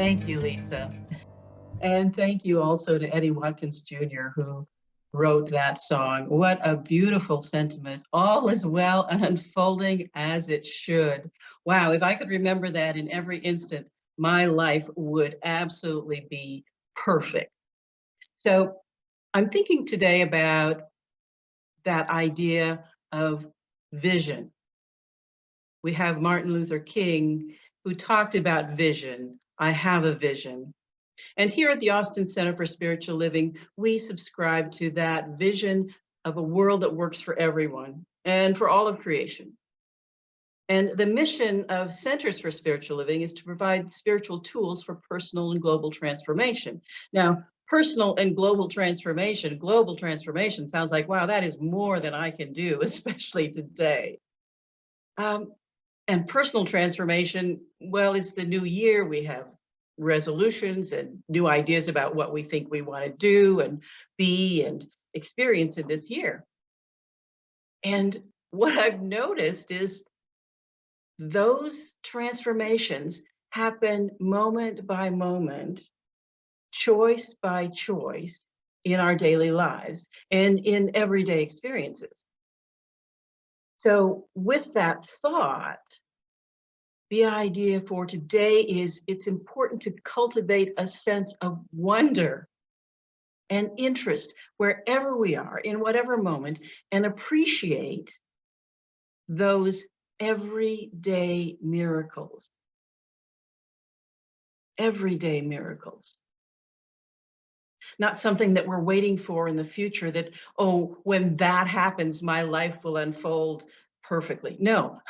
Thank you, Lisa. And thank you also to Eddie Watkins Jr., who wrote that song. What a beautiful sentiment. All is well and unfolding as it should. Wow, if I could remember that in every instant, my life would absolutely be perfect. So I'm thinking today about that idea of vision. We have Martin Luther King who talked about vision. I have a vision. And here at the Austin Center for Spiritual Living, we subscribe to that vision of a world that works for everyone and for all of creation. And the mission of Centers for Spiritual Living is to provide spiritual tools for personal and global transformation. Now, personal and global transformation sounds like, wow, that is more than I can do, especially today. Um, and personal transformation, well, it's the new year. We have resolutions and new ideas about what we think we want to do and be and experience in this year. And what I've noticed is those transformations happen moment by moment, choice by choice in our daily lives and in everyday experiences. So with that thought, the idea for today is it's important to cultivate a sense of wonder and interest wherever we are, in whatever moment, and appreciate those everyday miracles. Everyday miracles. Not something that we're waiting for in the future that, oh, when that happens, my life will unfold perfectly. No,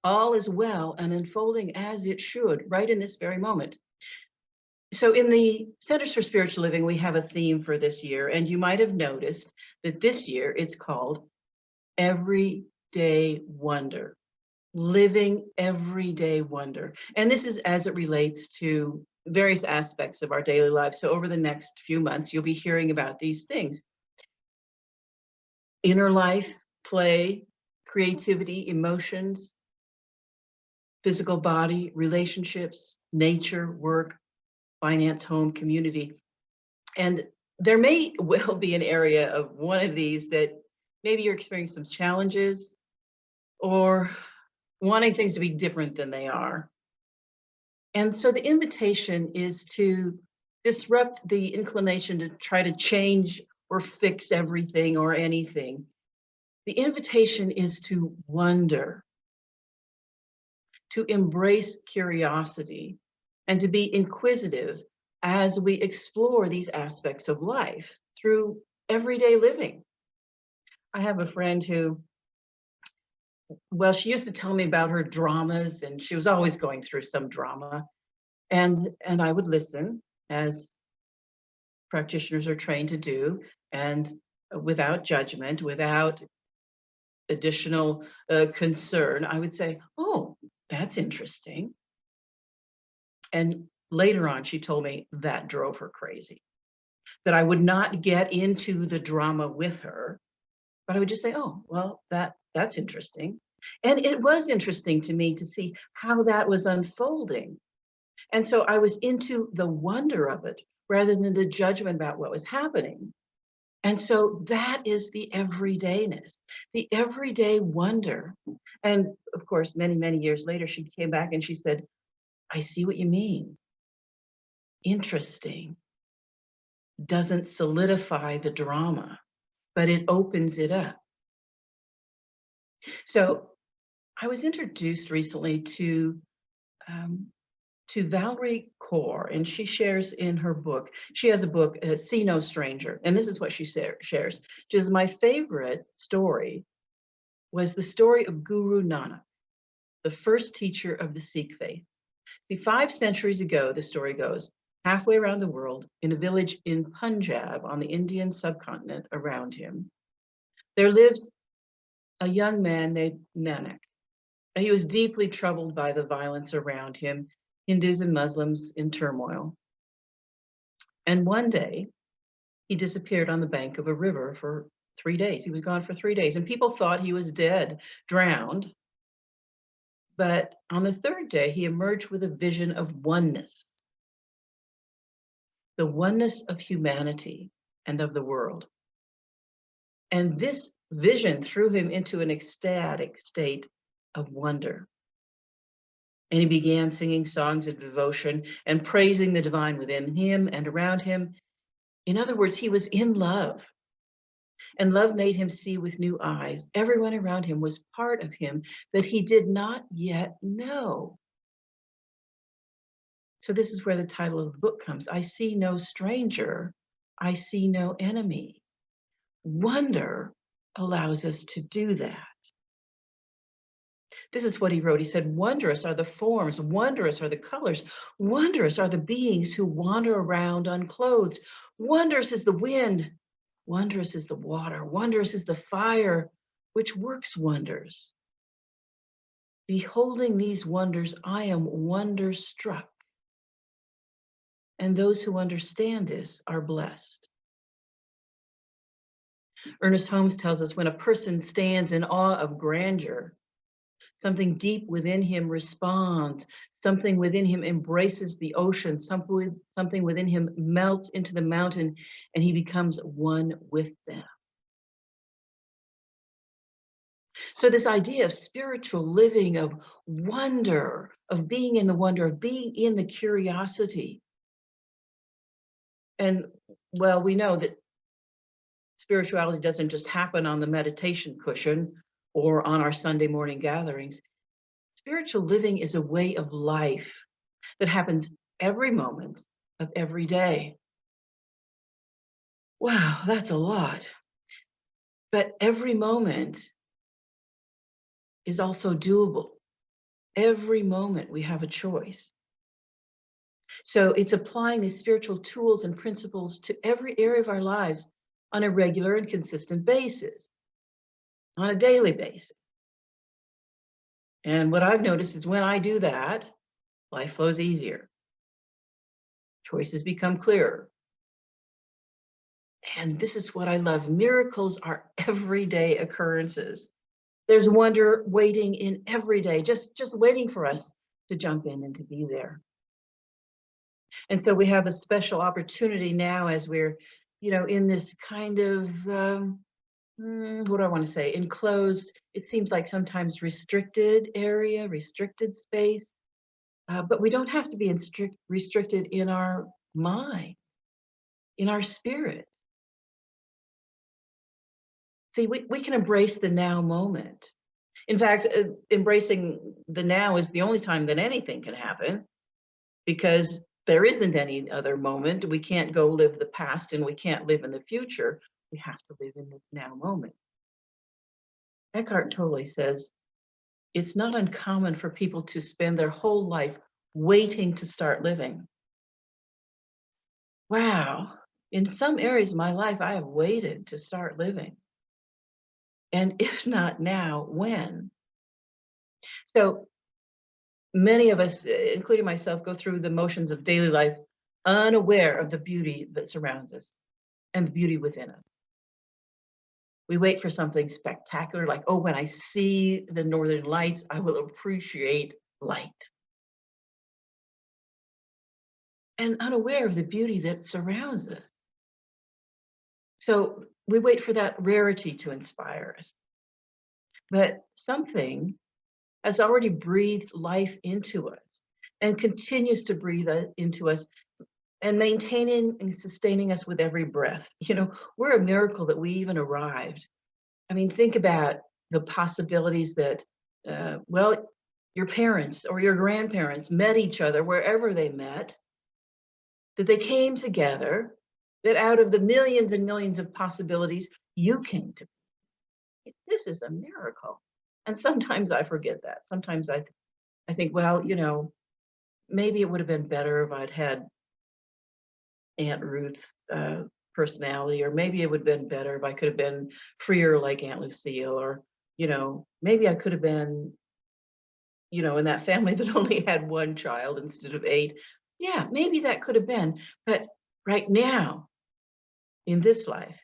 all is well and unfolding as it should right in this very moment. So in the Centers for Spiritual Living, we have a theme for this year, and you might have noticed that this year it's called Everyday Wonder, living everyday wonder. And this is as it relates to various aspects of our daily lives. So over the next few months, you'll be hearing about these things: inner life, play, creativity, emotions, physical body, relationships, nature, work, finance, home, community. And there may well be an area of one of these that maybe you're experiencing some challenges or wanting things to be different than they are. And so the invitation is to disrupt the inclination to try to change or fix everything or anything. The invitation is to wonder, to embrace curiosity, and to be inquisitive as we explore these aspects of life through everyday living. I have a friend who, well, she used to tell me about her dramas, and she was always going through some drama. And I would listen, as practitioners are trained to do, and without judgment, without additional concern, I would say, oh, that's interesting. And later on, she told me that drove her crazy, that I would not get into the drama with her, but I would just say, oh, well, that's interesting. And it was interesting to me to see how that was unfolding. And so I was into the wonder of it rather than the judgment about what was happening. And so that is the everydayness, the everyday wonder. And of course, many, many years later, she came back and she said, I see what you mean. Interesting. Doesn't solidify the drama, but it opens it up. So I was introduced recently um, to Valerie Kaur, and she shares in her book, she has a book, See No Stranger, and this is what she shares. She says, my favorite story was the story of Guru Nanak, the first teacher of the Sikh faith. See, 5 centuries ago, the story goes, halfway around the world, in a village in Punjab on the Indian subcontinent around him, there lived a young man named Nanak. He was deeply troubled by the violence around him, Hindus and Muslims in turmoil. And one day, he disappeared on the bank of a river for 3 days. He was gone for 3 days, and people thought he was dead, drowned. But on the third day, he emerged with a vision of oneness. the oneness of humanity and of the world. And this vision threw him into an ecstatic state of wonder. And he began singing songs of devotion and praising the divine within him and around him. In other words, he was in love, and love made him see with new eyes. Everyone around him was part of him that he did not yet know. So this is where the title of the book comes. I see no stranger, I see no enemy. Wonder allows us to do that. This is what he wrote. He said, wondrous are the forms, wondrous are the colors, wondrous are the beings who wander around unclothed. Wondrous is the wind, wondrous is the water, wondrous is the fire, which works wonders. Beholding these wonders, I am wonderstruck. And those who understand this are blessed. Ernest Holmes tells us when a person stands in awe of grandeur, something deep within him responds, something within him embraces the ocean, something within him melts into the mountain, and he becomes one with them. So this idea of spiritual living, of wonder, of being in the wonder, of being in the curiosity. And well, we know that spirituality doesn't just happen on the meditation cushion or on our Sunday morning gatherings. Spiritual living is a way of life that happens every moment of every day. Wow, that's a lot. But every moment is also doable. Every moment we have a choice. So it's applying these spiritual tools and principles to every area of our lives on a regular and consistent basis, on a daily basis. And what I've noticed is when I do that, life flows easier. Choices become clearer. And this is what I love. Miracles are everyday occurrences. There's wonder waiting in every day, just waiting for us to jump in and to be there. And so we have a special opportunity now as we're, in this kind of, what do I want to say, enclosed, it seems like sometimes restricted area, restricted space, but we don't have to be restricted in our mind, in our spirit. See, we can embrace the now moment. In fact, embracing the now is the only time that anything can happen, because there isn't any other moment. We can't go live the past and we can't live in the future. We have to live in this now moment. Eckhart Tolle says, it's not uncommon for people to spend their whole life waiting to start living. Wow, in some areas of my life, I have waited to start living. And if not now, when? So many of us, including myself, go through the motions of daily life unaware of the beauty that surrounds us and the beauty within us. We wait for something spectacular, like, oh, when I see the northern lights, I will appreciate light. And unaware of the beauty that surrounds us. So we wait for that rarity to inspire us. But something has already breathed life into us and continues to breathe into us and maintaining and sustaining us with every breath. We're a miracle that we even arrived. I mean, think about the possibilities that, your parents or your grandparents met each other wherever they met, that they came together, that out of the millions and millions of possibilities, you came to be. This is a miracle. And sometimes I forget that. Sometimes I think, well, maybe it would have been better if I'd had Aunt Ruth's personality, or maybe it would have been better if I could have been freer like Aunt Lucille, or, maybe I could have been, in that family that only had one child instead of 8. Yeah, maybe that could have been. But right now, in this life,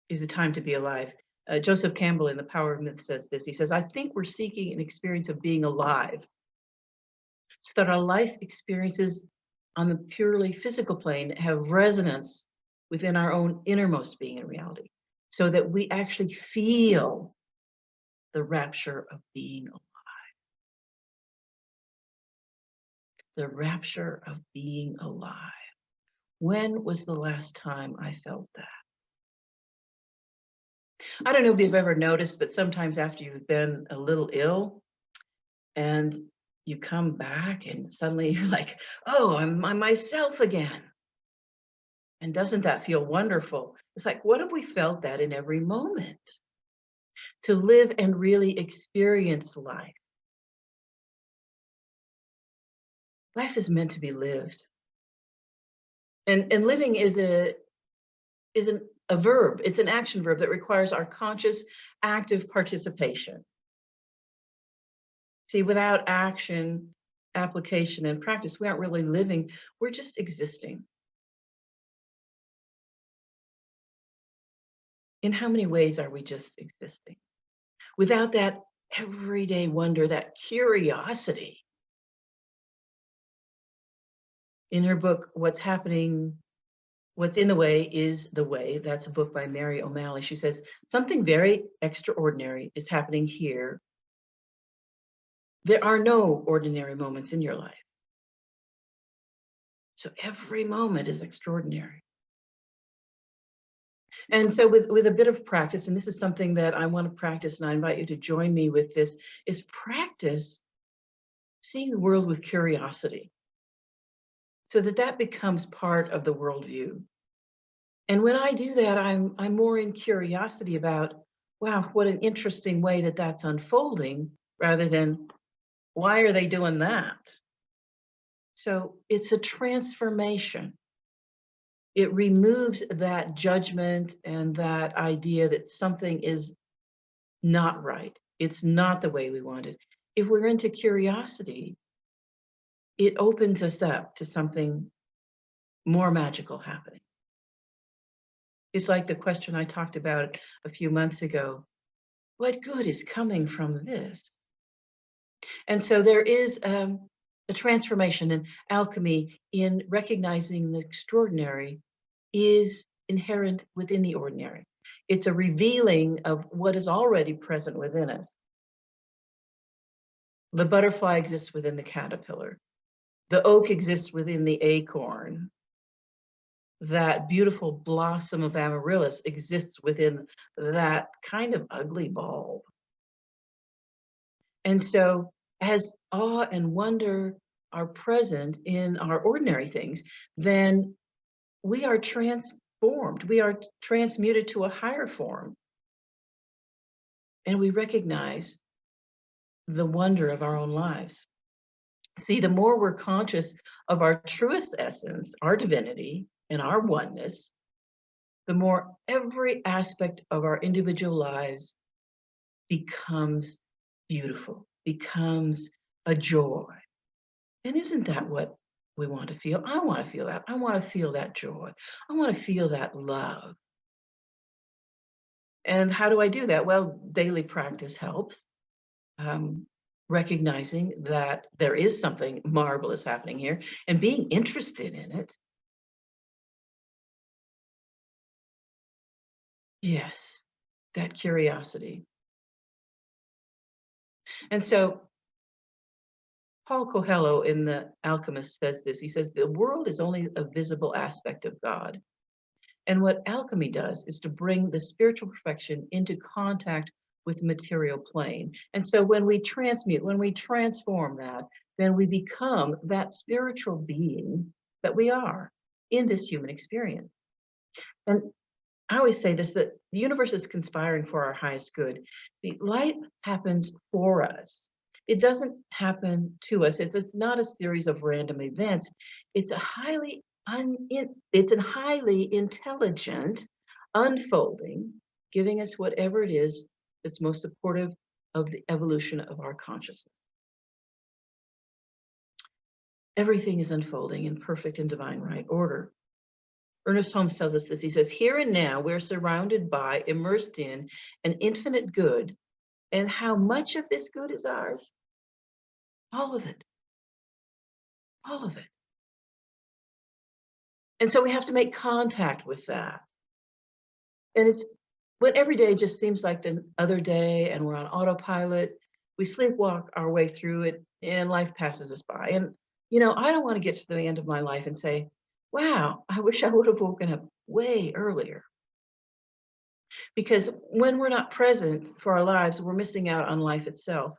is a time to be alive. Joseph Campbell in The Power of Myth says this. He says, I think we're seeking an experience of being alive so that our life experiences on the purely physical plane have resonance within our own innermost being and reality, so that we actually feel the rapture of being alive. The rapture of being alive. When was the last time I felt that? I don't know if you've ever noticed, but sometimes after you've been a little ill and you come back and suddenly you're like, oh, I'm myself again. And doesn't that feel wonderful? It's like, what if we felt that in every moment? To live and really experience life. Life is meant to be lived. And living is a verb. It's an action verb that requires our conscious, active participation. See, without action, application, and practice, we aren't really living. We're just existing. In how many ways are we just existing? Without that everyday wonder, that curiosity. In her book, What's in the Way is the Way. That's a book by Mary O'Malley. She says, something very extraordinary is happening here. There are no ordinary moments in your life. So every moment is extraordinary. And so with a bit of practice, and this is something that I want to practice, and I invite you to join me with this, is practice seeing the world with curiosity, so that becomes part of the worldview. And when I do that, I'm more in curiosity about, wow, what an interesting way that that's unfolding, rather than why are they doing that? So it's a transformation. It removes that judgment and that idea that something is not right. It's not the way we want it. If we're into curiosity, it opens us up to something more magical happening. It's like the question I talked about a few months ago. What good is coming from this? And so there is a transformation in alchemy, in recognizing the extraordinary is inherent within the ordinary. It's a revealing of what is already present within us. The butterfly exists within the caterpillar. The oak exists within the acorn. That beautiful blossom of amaryllis exists within that kind of ugly bulb. And so as awe and wonder are present in our ordinary things, then we are transformed. We are transmuted to a higher form. And we recognize the wonder of our own lives. See, the more we're conscious of our truest essence, our divinity, and our oneness, the more every aspect of our individual lives becomes beautiful, becomes a joy. And isn't that what we want to feel? I want to feel that. I want to feel that joy. I want to feel that love. And how do I do that? Well, daily practice helps. Recognizing that there is something marvelous happening here and being interested in it. Yes, that curiosity. And so Paul Coelho in The Alchemist says this. He says, the world is only a visible aspect of God. And what alchemy does is to bring the spiritual perfection into contact with the material plane. And so when we transmute, when we transform that, then we become that spiritual being that we are in this human experience. And I always say this, that the universe is conspiring for our highest good. The light happens for us. It doesn't happen to us. It's not a series of random events. It's a it's a highly intelligent unfolding, giving us whatever it is that's most supportive of the evolution of our consciousness. Everything is unfolding in perfect and divine right order. Ernest Holmes tells us this. He says, here and now, we're surrounded by, immersed in, an infinite good. And how much of this good is ours? All of it. All of it. And so we have to make contact with that. And it's when every day just seems like the other day and we're on autopilot, we sleepwalk our way through it and life passes us by. And, I don't want to get to the end of my life and say, wow, I wish I would have woken up way earlier. Because when we're not present for our lives, we're missing out on life itself.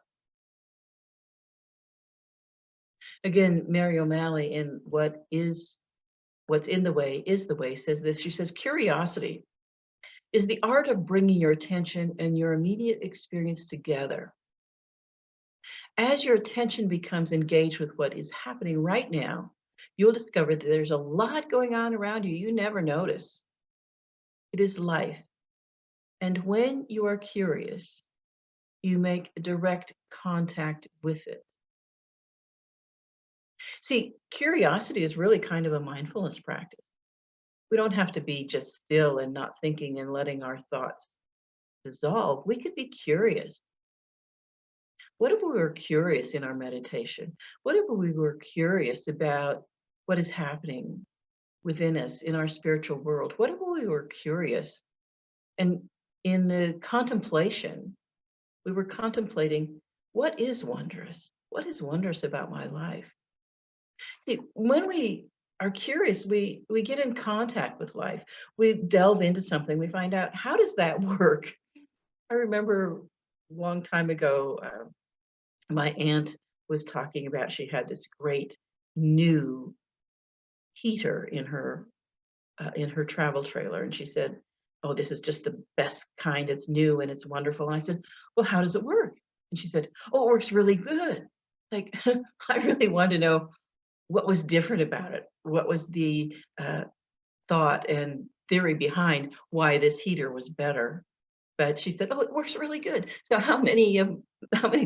Again, Mary O'Malley in What's in the Way is the Way says this. She says, curiosity is the art of bringing your attention and your immediate experience together. As your attention becomes engaged with what is happening right now, you'll discover that there's a lot going on around you never notice. It is life. And when you are curious, you make direct contact with it. See, curiosity is really kind of a mindfulness practice. We don't have to be just still and not thinking and letting our thoughts dissolve. We could be curious. What if we were curious in our meditation? What if we were curious about what is happening within us in our spiritual world? What if we were curious and in the contemplation, we were contemplating what is wondrous? What is wondrous about my life? See, when we are curious, we get in contact with life. We delve into something, we find out how does that work? I remember a long time ago, my aunt was talking about she had this great new heater in her travel trailer, and she said, "Oh, this is just the best kind. It's new and it's wonderful." And I said, "Well, how does it work?" And she said, "Oh, it works really good." Like I really wanted to know what was different about it. What was the thought and theory behind why this heater was better? But she said, "Oh, it works really good." So how many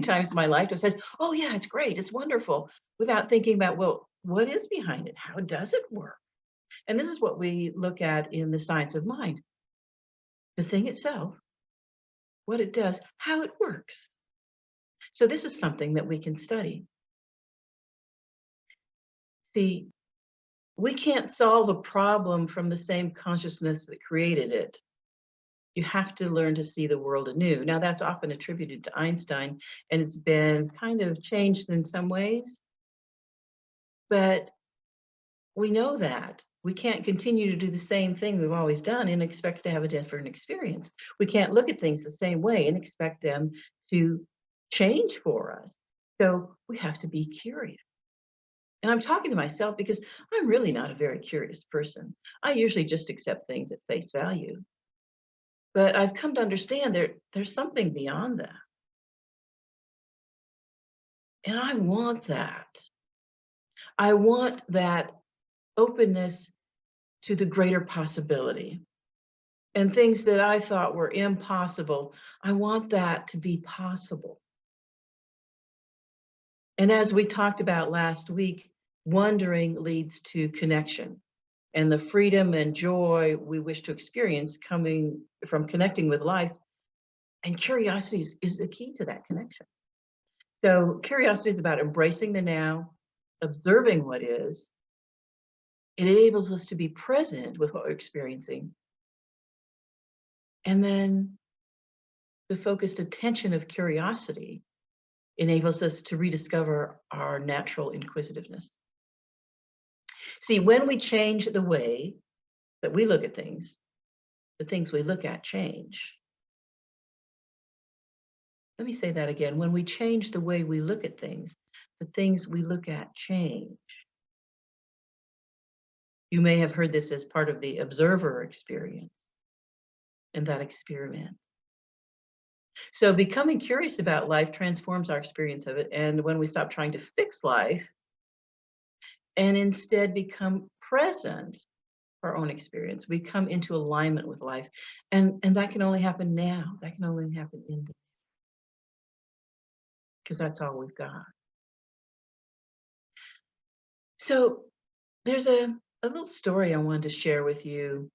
times in my life have said, "Oh yeah, it's great, it's wonderful," without thinking about, well, what is behind it? How does it work? And this is what we look at in the science of mind. The thing itself, what it does, how it works. So this is something that we can study. See, we can't solve a problem from the same consciousness that created it. You have to learn to see the world anew. Now, that's often attributed to Einstein, and it's been kind of changed in some ways, but we know that. We can't continue to do the same thing we've always done and expect to have a different experience. We can't look at things the same way and expect them to change for us. So we have to be curious. And I'm talking to myself because I'm really not a very curious person. I usually just accept things at face value. But I've come to understand there's something beyond that. And I want that. I want that openness to the greater possibility. And things that I thought were impossible, I want that to be possible. And as we talked about last week, wondering leads to connection. And the freedom and joy we wish to experience coming from connecting with life, and curiosity is the key to that connection. So curiosity is about embracing the now, observing what is. It enables us to be present with what we're experiencing. And then the focused attention of curiosity enables us to rediscover our natural inquisitiveness. See, when we change the way that we look at things, the things we look at change. Let me say that again. When we change the way we look at things, the things we look at change. You may have heard this as part of the observer experience and that experiment. So becoming curious about life transforms our experience of it. And when we stop trying to fix life and instead become present for our own experience, we come into alignment with life. And that can only happen now. That can only happen in the, because that's all we've got. So there's a little story I wanted to share with you.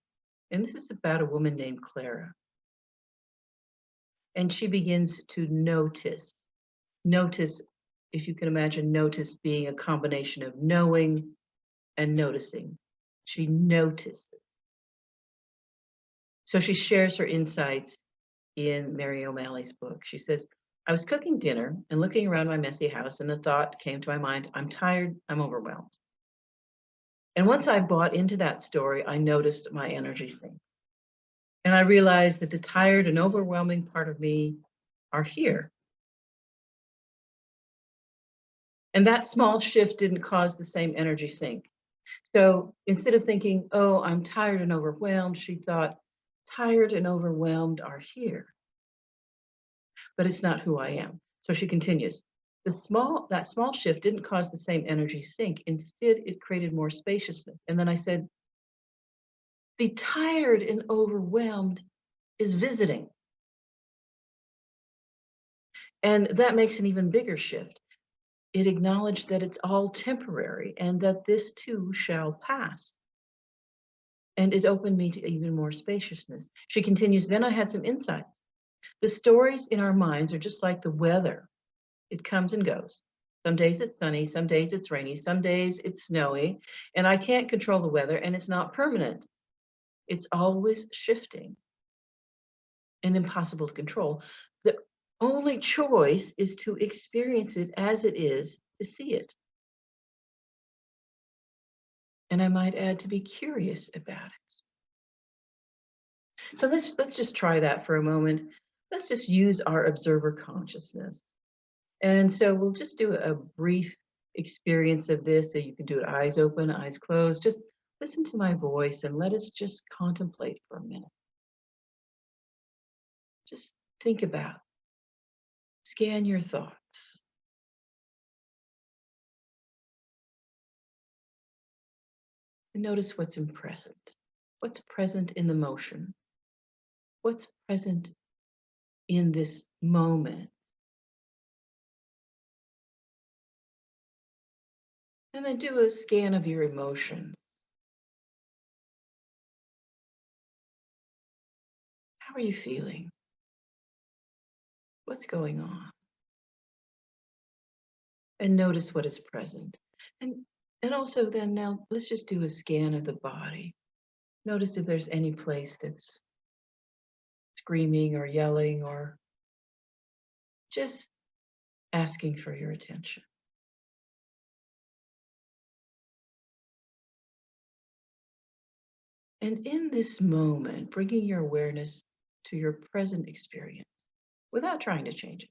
And this is about a woman named Clara. And she begins to notice, if you can imagine notice being a combination of knowing and noticing. She notices. So she shares her insights in Mary O'Malley's book. She says, I was cooking dinner and looking around my messy house, and the thought came to my mind, I'm tired, I'm overwhelmed. And once I bought into that story, I noticed my energy sink. And I realized that the tired and overwhelming part of me are here. And that small shift didn't cause the same energy sink. So instead of thinking, oh, I'm tired and overwhelmed, she thought, tired and overwhelmed are here, but it's not who I am. So she continues, that small shift didn't cause the same energy sink. Instead, it created more spaciousness. And then I said, the tired and overwhelmed is visiting. And that makes an even bigger shift. It acknowledged that it's all temporary and that this too shall pass. And it opened me to even more spaciousness. She continues, then I had some insights. The stories in our minds are just like the weather. It comes and goes. Some days it's sunny, some days it's rainy, some days it's snowy, and I can't control the weather, and it's not permanent. It's always shifting and impossible to control. The only choice is to experience it as it is, to see it. And I might add, to be curious about it. So let's just try that for a moment. Let's just use our observer consciousness. And so we'll just do a brief experience of this. So you can do it eyes open, eyes closed. Just listen to my voice and let us just contemplate for a minute. Just think about, scan your thoughts. And notice what's in present. What's present in the motion? What's present in this moment? And then do a scan of your emotions. How are you feeling? What's going on? And notice what is present. And also then now let's just do a scan of the body. Notice if there's any place that's screaming or yelling or just asking for your attention. And in this moment, bringing your awareness to your present experience without trying to change it.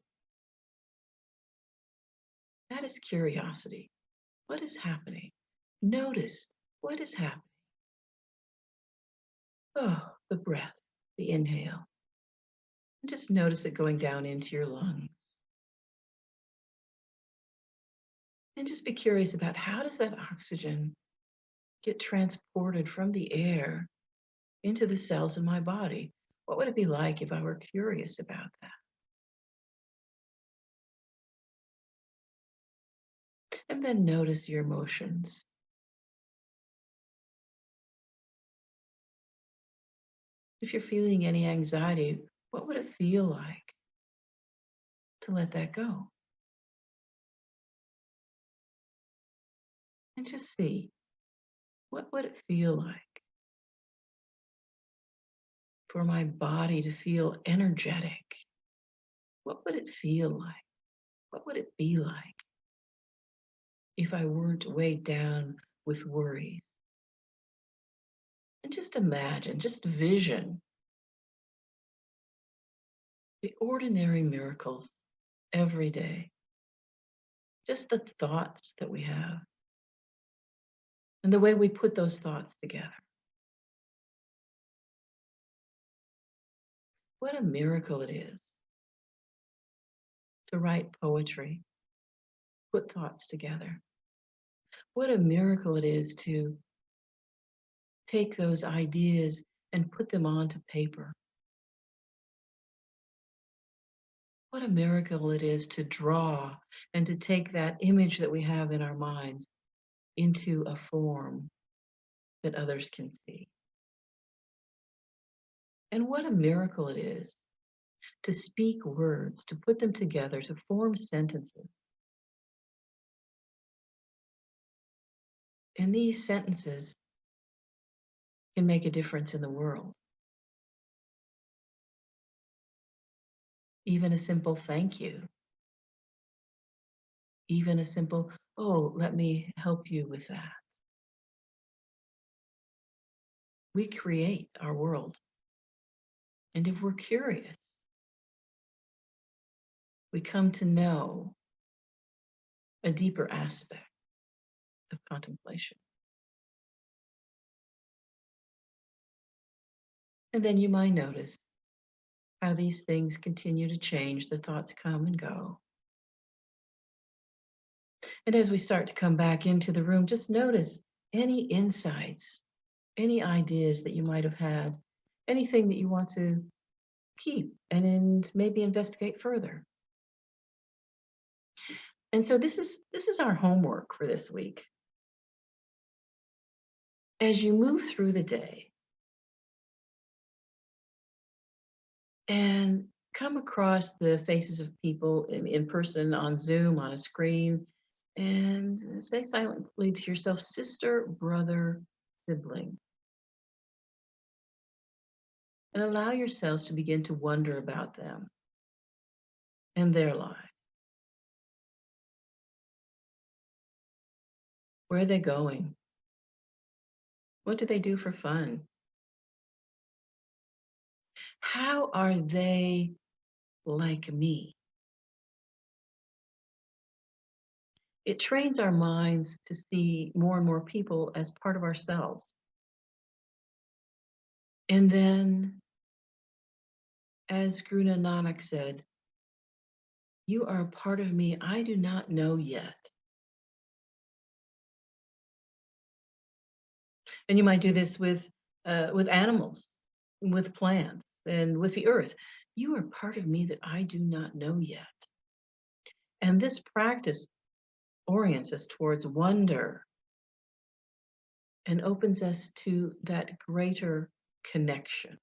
That is curiosity. What is happening? Notice what is happening. Oh, the breath, the inhale. And just notice it going down into your lungs. And just be curious about, how does that oxygen get transported from the air into the cells in my body? What would it be like if I were curious about that? And then notice your emotions. If you're feeling any anxiety, what would it feel like to let that go? And just see, what would it feel like for my body to feel energetic? What would it feel like? What would it be like if I weren't weighed down with worries? And just imagine, just vision the ordinary miracles every day, just the thoughts that we have and the way we put those thoughts together. What a miracle it is to write poetry, put thoughts together. What a miracle it is to take those ideas and put them onto paper. What a miracle it is to draw and to take that image that we have in our minds into a form that others can see. And what a miracle it is to speak words, to put them together, to form sentences. And these sentences can make a difference in the world. Even a simple thank you, even a simple, oh, let me help you with that. We create our world. And if we're curious, we come to know a deeper aspect of contemplation. And then you might notice how these things continue to change, the thoughts come and go. And as we start to come back into the room, just notice any insights, any ideas that you might have had, anything that you want to keep and maybe investigate further. And so this is our homework for this week. As you move through the day and come across the faces of people in person, on Zoom, on a screen, and say silently to yourself, sister, brother, sibling, and allow yourselves to begin to wonder about them and their lives. Where are they going? What do they do for fun? How are they like me? It trains our minds to see more and more people as part of ourselves. And then, as Guru Nanak said, you are a part of me I do not know yet. And you might do this with animals, with plants, and with the earth. You are part of me that I do not know yet. And this practice orients us towards wonder and opens us to that greater connection.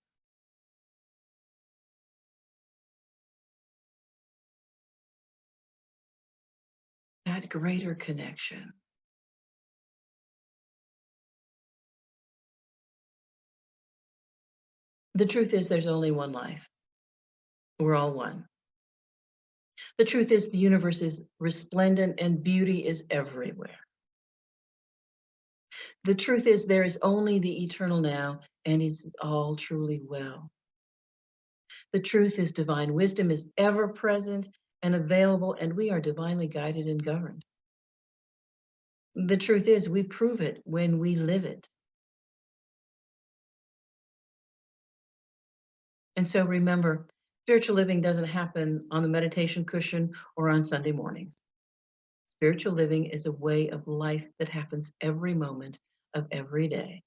That greater connection. The truth is, there's only one life. We're all one. The truth is, the universe is resplendent and beauty is everywhere. The truth is, there is only the eternal now, and it's all truly well. The truth is, divine wisdom is ever present and available, and we are divinely guided and governed. The truth is, we prove it when we live it. And so remember, spiritual living doesn't happen on the meditation cushion or on Sunday mornings. Spiritual living is a way of life that happens every moment of every day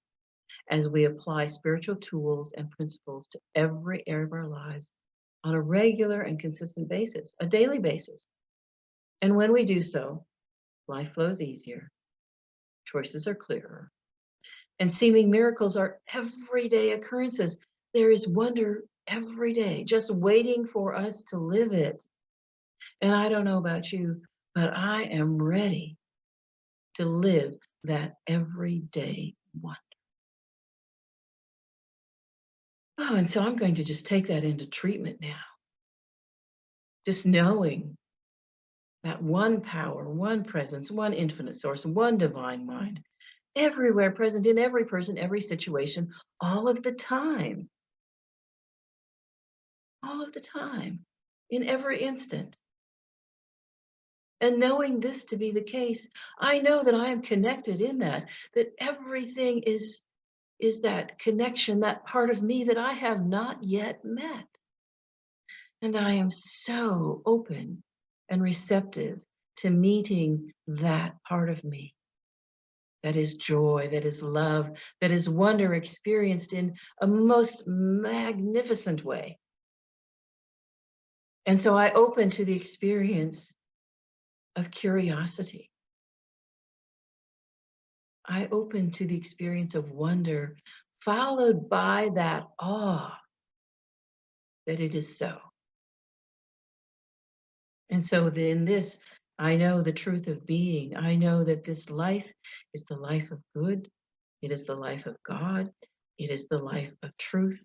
as we apply spiritual tools and principles to every area of our lives on a regular and consistent basis, a daily basis. And when we do so, life flows easier, choices are clearer, and seeming miracles are everyday occurrences. There is wonder every day, just waiting for us to live it. And I don't know about you, but I am ready to live that everyday wonder. Oh, and so I'm going to just take that into treatment now. Just knowing that one power, one presence, one infinite source, one divine mind, everywhere present in every person, every situation, all of the time. All of the time, in every instant. And knowing this to be the case, I know that I am connected in that everything is that connection, that part of me that I have not yet met. And I am so open and receptive to meeting that part of me. That is joy, that is love, that is wonder experienced in a most magnificent way. And so I open to the experience of curiosity. I open to the experience of wonder, followed by that awe that it is so. And so in this, I know the truth of being. I know that this life is the life of good. It is the life of God. It is the life of truth,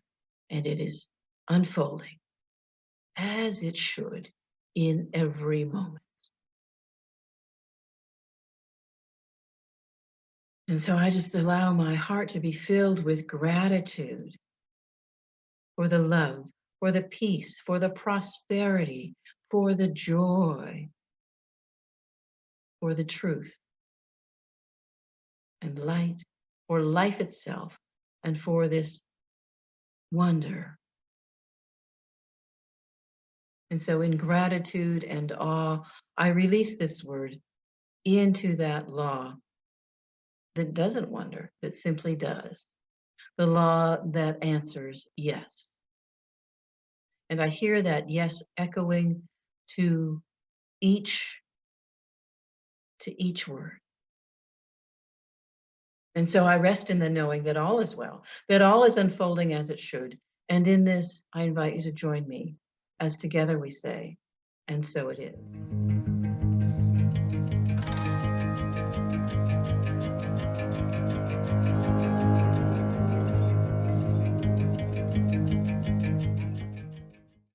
and it is unfolding as it should in every moment. And so I just allow my heart to be filled with gratitude for the love, for the peace, for the prosperity, for the joy, for the truth and light, for life itself, and for this wonder. And so, in gratitude and awe, I release this word into that law that doesn't wonder, that simply does. The law that answers yes. And I hear that yes echoing to each word. And so I rest in the knowing that all is well, that all is unfolding as it should. And in this, I invite you to join me as together we say, and so it is.